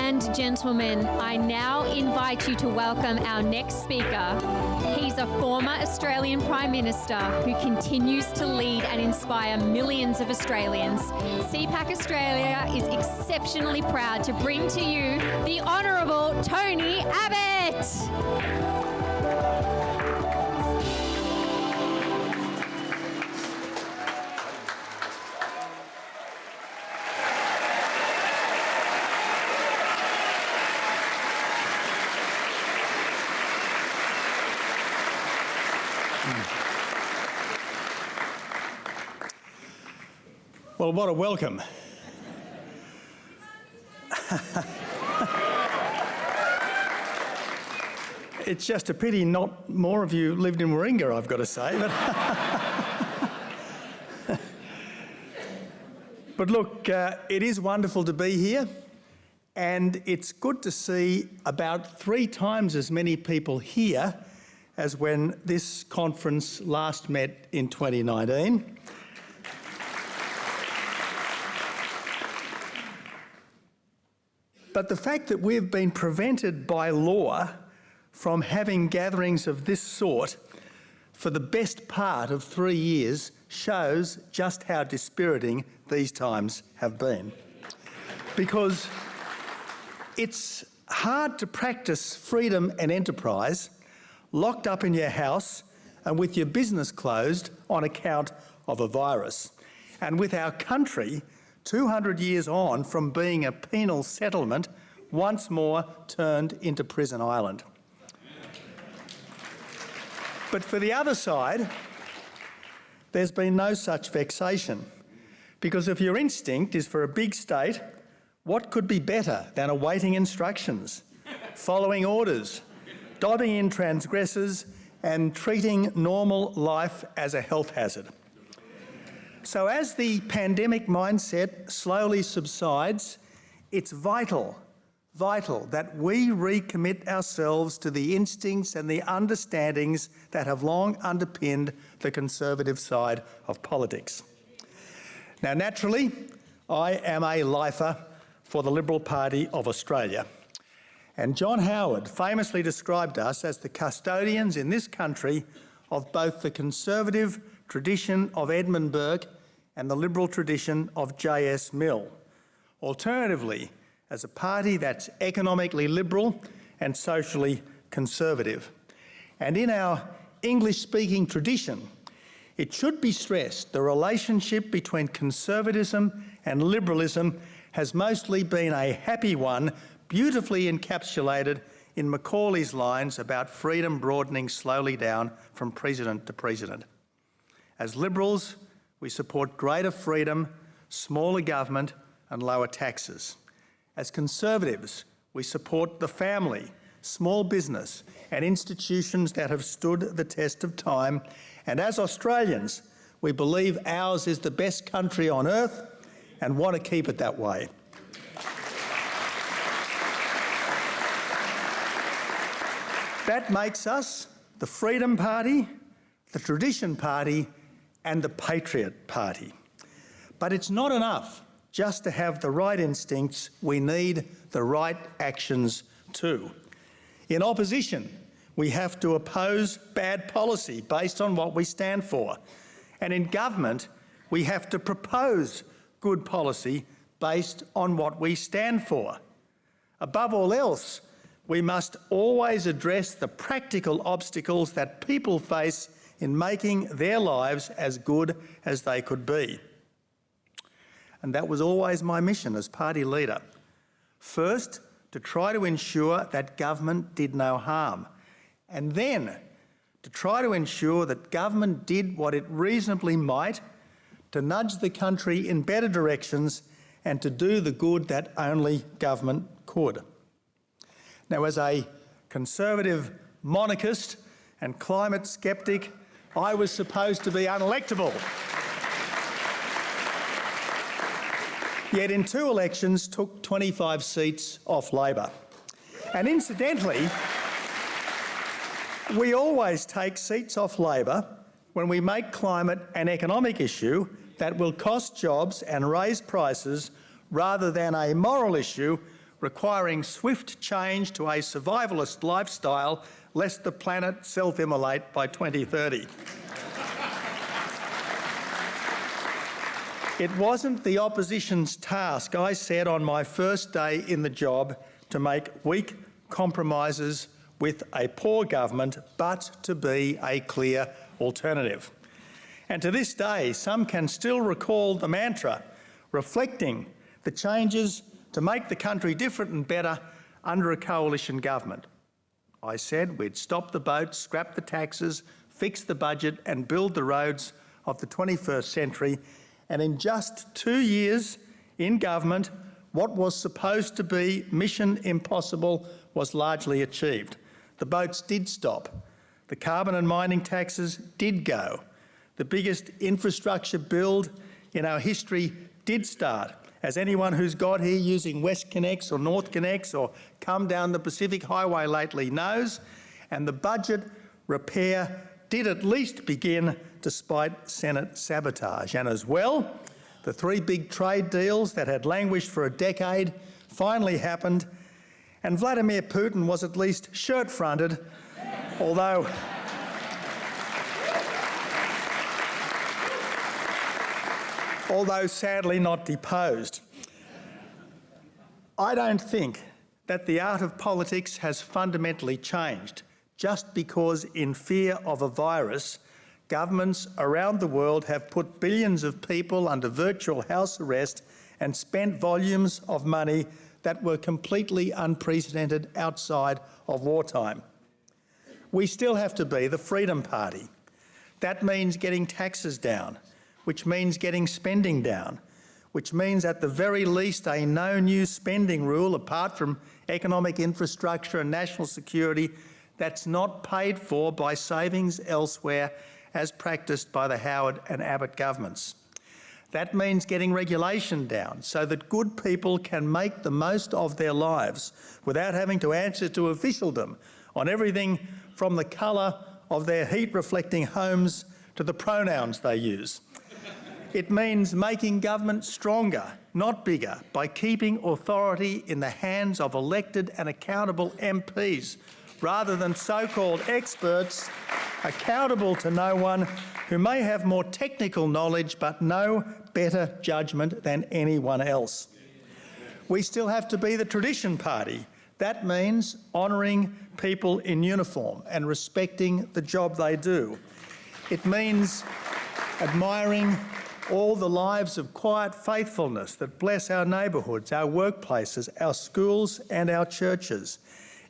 and gentlemen, I now invite you to welcome our next speaker. He's a former Australian Prime Minister who continues to lead and inspire millions of Australians. CPAC Australia is exceptionally proud to bring to you the Honourable Tony Abbott. Well, what a welcome. It's just a pity not more of you lived in Warringah, I've got to say. But look, it is wonderful to be here, and it's good to see about 3 times as many people here as when this conference last met in 2019. But the fact that we've been prevented by law from having gatherings of this sort for the best part of 3 years shows just how dispiriting these times have been. Because it's hard to practice freedom and enterprise locked up in your house and with your business closed on account of a virus. And with our country 200 years on from being a penal settlement, once more turned into prison island. But for the other side, there's been no such vexation, because if your instinct is for a big state, what could be better than awaiting instructions, following orders, dobbing in transgressors, and treating normal life as a health hazard? So as the pandemic mindset slowly subsides, it's vital that we recommit ourselves to the instincts and the understandings that have long underpinned the conservative side of politics. Now, naturally, I am a lifer for the Liberal Party of Australia. And John Howard famously described us as the custodians in this country of both the conservative tradition of Edmund Burke and the liberal tradition of J.S. Mill. Alternatively, as a party that's economically liberal and socially conservative. And in our English-speaking tradition, it should be stressed the relationship between conservatism and liberalism has mostly been a happy one, beautifully encapsulated in Macaulay's lines about freedom broadening slowly down from president to president. As Liberals, we support greater freedom, smaller government and lower taxes. As Conservatives, we support the family, small business and institutions that have stood the test of time. And as Australians, we believe ours is the best country on earth and want to keep it that way. That makes us the Freedom Party, the Tradition Party and the Patriot Party. But it's not enough just to have the right instincts, we need the right actions too. In opposition, we have to oppose bad policy based on what we stand for. And in government, we have to propose good policy based on what we stand for. Above all else, we must always address the practical obstacles that people face in making their lives as good as they could be. And that was always my mission as party leader. First, to try to ensure that government did no harm, and then to try to ensure that government did what it reasonably might to nudge the country in better directions and to do the good that only government could. Now, as a conservative monarchist and climate sceptic, I was supposed to be unelectable. Yet in 2 elections took 25 seats off Labor. And incidentally, we always take seats off Labor when we make climate an economic issue that will cost jobs and raise prices rather than a moral issue requiring swift change to a survivalist lifestyle lest the planet self-immolate by 2030. It wasn't the opposition's task, I said on my first day in the job, to make weak compromises with a poor government, but to be a clear alternative. And to this day, some can still recall the mantra reflecting the changes to make the country different and better under a coalition government. I said we'd stop the boats, scrap the taxes, fix the budget and build the roads of the 21st century. And in just 2 years in government, what was supposed to be mission impossible was largely achieved. The boats did stop. The carbon and mining taxes did go. The biggest infrastructure build in our history did start, as anyone who's got here using WestConnex or NorthConnex or come down the Pacific Highway lately knows, and the budget repair did at least begin despite Senate sabotage. And as well, the 3 big trade deals that had languished for a decade finally happened, and Vladimir Putin was at least shirt-fronted, although sadly not deposed. I don't think that the art of politics has fundamentally changed just because, in fear of a virus, governments around the world have put billions of people under virtual house arrest and spent volumes of money that were completely unprecedented outside of wartime. We still have to be the Freedom Party. That means getting taxes down, which means getting spending down, which means at the very least a no new spending rule apart from economic infrastructure and national security that's not paid for by savings elsewhere as practiced by the Howard and Abbott governments. That means getting regulation down so that good people can make the most of their lives without having to answer to officialdom on everything from the colour of their heat-reflecting homes to the pronouns they use. It means making government stronger, not bigger, by keeping authority in the hands of elected and accountable MPs rather than so-called experts accountable to no one who may have more technical knowledge but no better judgment than anyone else. We still have to be the Tradition Party. That means honouring people in uniform and respecting the job they do. It means admiring all the lives of quiet faithfulness that bless our neighbourhoods, our workplaces, our schools and our churches.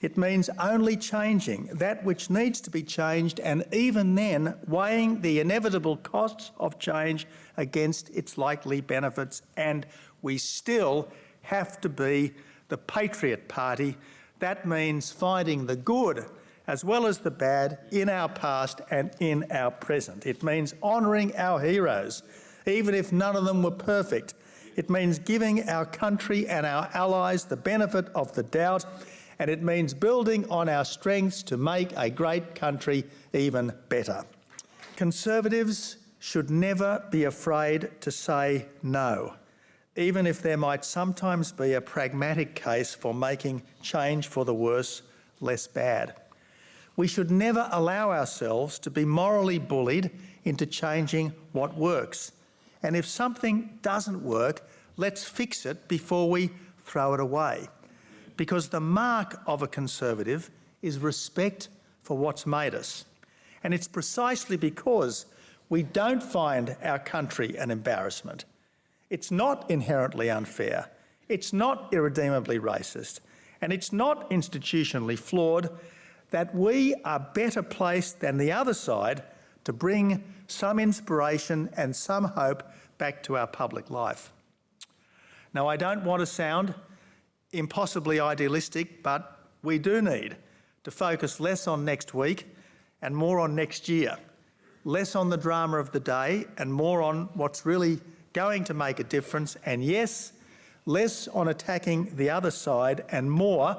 It means only changing that which needs to be changed and even then weighing the inevitable costs of change against its likely benefits. And we still have to be the Patriot Party. That means finding the good as well as the bad in our past and in our present. It means honouring our heroes, even if none of them were perfect. It means giving our country and our allies the benefit of the doubt, and it means building on our strengths to make a great country even better. Conservatives should never be afraid to say no, even if there might sometimes be a pragmatic case for making change for the worse less bad. We should never allow ourselves to be morally bullied into changing what works. And if something doesn't work, let's fix it before we throw it away. Because the mark of a Conservative is respect for what's made us. And it's precisely because we don't find our country an embarrassment. It's not inherently unfair, it's not irredeemably racist, and it's not institutionally flawed that we are better placed than the other side to bring some inspiration and some hope back to our public life. Now, I don't want to sound impossibly idealistic, but we do need to focus less on next week and more on next year, less on the drama of the day and more on what's really going to make a difference, and yes, less on attacking the other side and more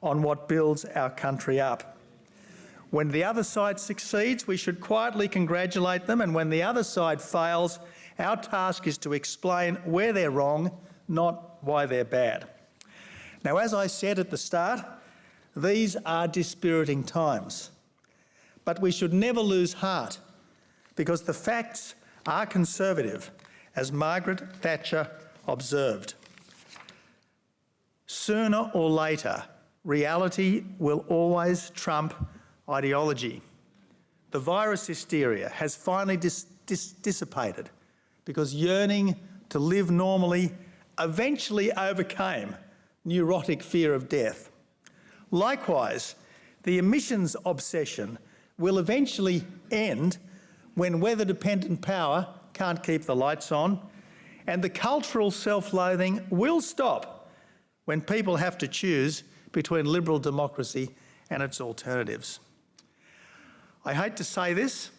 on what builds our country up. When the other side succeeds, we should quietly congratulate them, and when the other side fails, our task is to explain where they're wrong, not why they're bad. Now, as I said at the start, these are dispiriting times. But we should never lose heart, because the facts are conservative, as Margaret Thatcher observed. Sooner or later, reality will always trump ideology. The virus hysteria has finally dissipated because yearning to live normally eventually overcame neurotic fear of death. Likewise, the emissions obsession will eventually end when weather-dependent power can't keep the lights on, and the cultural self-loathing will stop when people have to choose between liberal democracy and its alternatives. I hate to say this,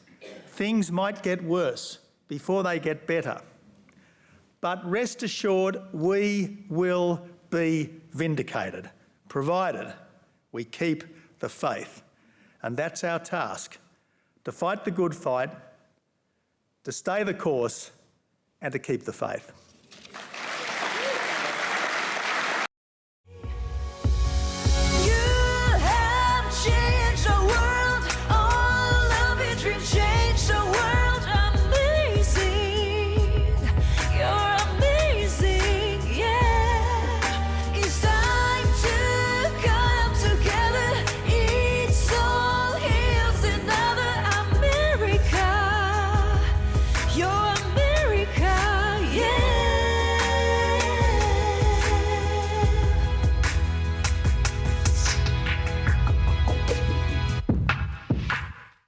things might get worse before they get better. But rest assured, we will be vindicated, provided we keep the faith. And that's our task, to fight the good fight, to stay the course, and to keep the faith.